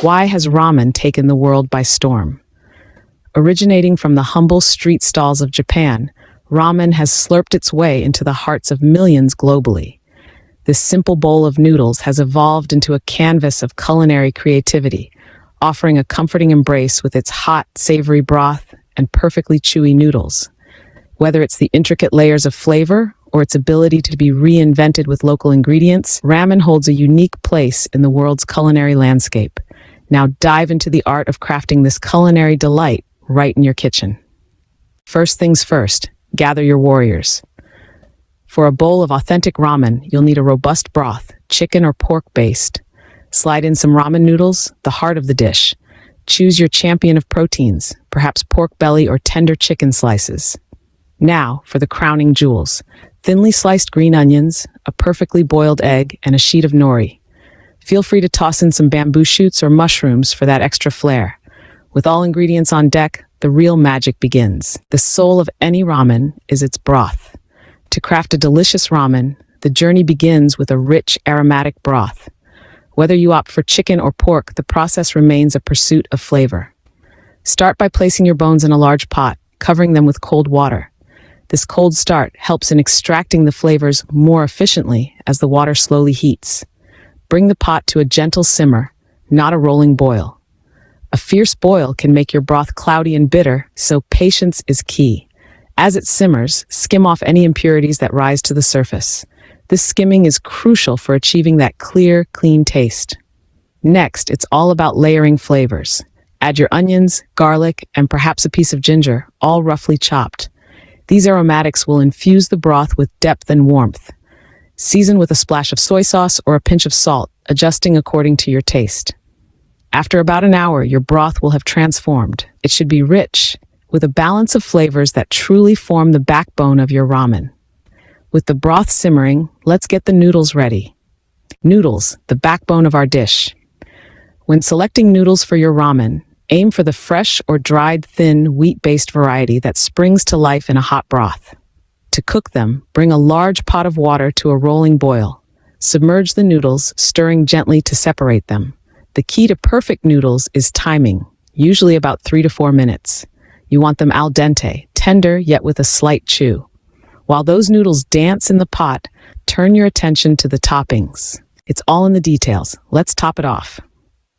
Why has ramen taken the world by storm? Originating from the humble street stalls of Japan, ramen has slurped its way into the hearts of millions globally. This simple bowl of noodles has evolved into a canvas of culinary creativity, offering a comforting embrace with its hot, savory broth and perfectly chewy noodles. Whether it's the intricate layers of flavor or its ability to be reinvented with local ingredients, ramen holds a unique place in the world's culinary landscape. Now dive into the art of crafting this culinary delight right in your kitchen. First things first, gather your warriors. For a bowl of authentic ramen, you'll need a robust broth, chicken or pork-based. Slide in some ramen noodles, the heart of the dish. Choose your champion of proteins, perhaps pork belly or tender chicken slices. Now, for the crowning jewels. Thinly sliced green onions, a perfectly boiled egg, and a sheet of nori. Feel free to toss in some bamboo shoots or mushrooms for that extra flair. With all ingredients on deck, the real magic begins. The soul of any ramen is its broth. To craft a delicious ramen, the journey begins with a rich, aromatic broth. Whether you opt for chicken or pork, the process remains a pursuit of flavor. Start by placing your bones in a large pot, covering them with cold water. This cold start helps in extracting the flavors more efficiently as the water slowly heats. Bring the pot to a gentle simmer, not a rolling boil. A fierce boil can make your broth cloudy and bitter, so patience is key. As it simmers, skim off any impurities that rise to the surface. This skimming is crucial for achieving that clear, clean taste. Next, it's all about layering flavors. Add your onions, garlic, and perhaps a piece of ginger, all roughly chopped. These aromatics will infuse the broth with depth and warmth. Season with a splash of soy sauce or a pinch of salt, adjusting according to your taste. After about an hour, your broth will have transformed. It should be rich, with a balance of flavors that truly form the backbone of your ramen. With the broth simmering, let's get the noodles ready. Noodles, the backbone of our dish. When selecting noodles for your ramen, aim for the fresh or dried thin wheat-based variety that springs to life in a hot broth. To cook them, bring a large pot of water to a rolling boil. Submerge the noodles, stirring gently to separate them. The key to perfect noodles is timing, usually about 3 to 4 minutes. You want them al dente, tender yet with a slight chew. While those noodles dance in the pot, turn your attention to the toppings. It's all in the details. Let's top it off.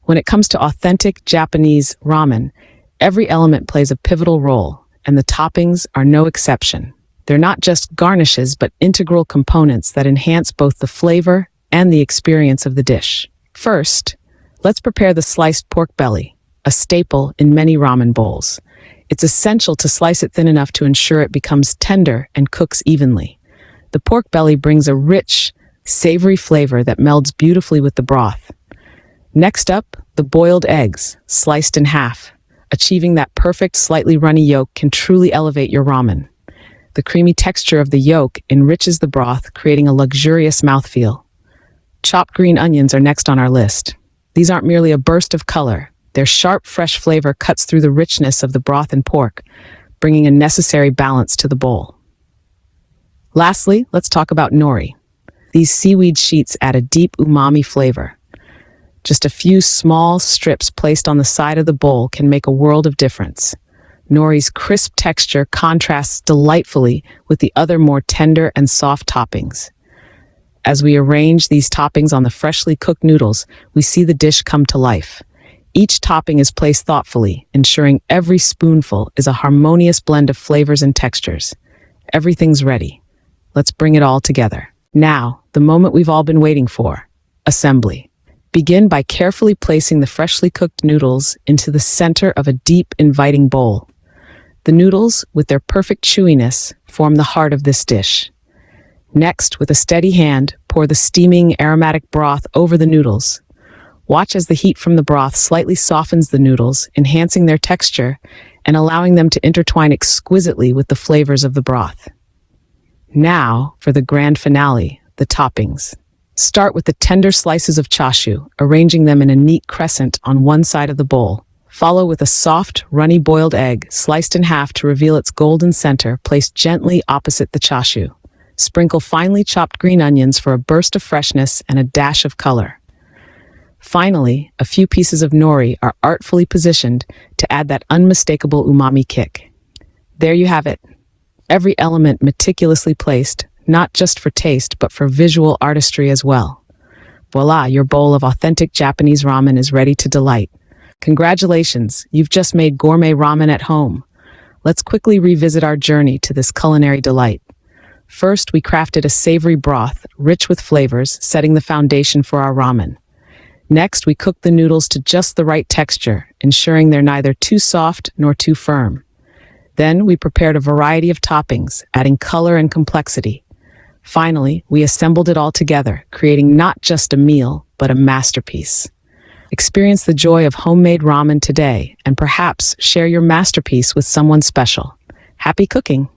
When it comes to authentic Japanese ramen, every element plays a pivotal role, and the toppings are no exception. They're not just garnishes, but integral components that enhance both the flavor and the experience of the dish. First, let's prepare the sliced pork belly, a staple in many ramen bowls. It's essential to slice it thin enough to ensure it becomes tender and cooks evenly. The pork belly brings a rich, savory flavor that melds beautifully with the broth. Next up, the boiled eggs, sliced in half. Achieving that perfect, slightly runny yolk can truly elevate your ramen. The creamy texture of the yolk enriches the broth, creating a luxurious mouthfeel. Chopped green onions are next on our list. These aren't merely a burst of color. Their sharp, fresh flavor cuts through the richness of the broth and pork, bringing a necessary balance to the bowl. Lastly, let's talk about nori. These seaweed sheets add a deep umami flavor. Just a few small strips placed on the side of the bowl can make a world of difference. Nori's crisp texture contrasts delightfully with the other more tender and soft toppings. As we arrange these toppings on the freshly cooked noodles, we see the dish come to life. Each topping is placed thoughtfully, ensuring every spoonful is a harmonious blend of flavors and textures. Everything's ready. Let's bring it all together. Now, the moment we've all been waiting for. Assembly. Begin by carefully placing the freshly cooked noodles into the center of a deep, inviting bowl. The noodles, with their perfect chewiness, form the heart of this dish. Next, with a steady hand, pour the steaming, aromatic broth over the noodles. Watch as the heat from the broth slightly softens the noodles, enhancing their texture and allowing them to intertwine exquisitely with the flavors of the broth. Now, for the grand finale, the toppings. Start with the tender slices of chashu, arranging them in a neat crescent on one side of the bowl. Follow with a soft, runny boiled egg, sliced in half to reveal its golden center, placed gently opposite the chashu. Sprinkle finely chopped green onions for a burst of freshness and a dash of color. Finally, a few pieces of nori are artfully positioned to add that unmistakable umami kick. There you have it. Every element meticulously placed, not just for taste, but for visual artistry as well. Voila, your bowl of authentic Japanese ramen is ready to delight. Congratulations, you've just made gourmet ramen at home. Let's quickly revisit our journey to this culinary delight. First, we crafted a savory broth, rich with flavors, setting the foundation for our ramen. Next, we cooked the noodles to just the right texture, ensuring they're neither too soft nor too firm. Then, we prepared a variety of toppings, adding color and complexity. Finally, we assembled it all together, creating not just a meal, but a masterpiece. Experience the joy of homemade ramen today, and perhaps share your masterpiece with someone special. Happy cooking!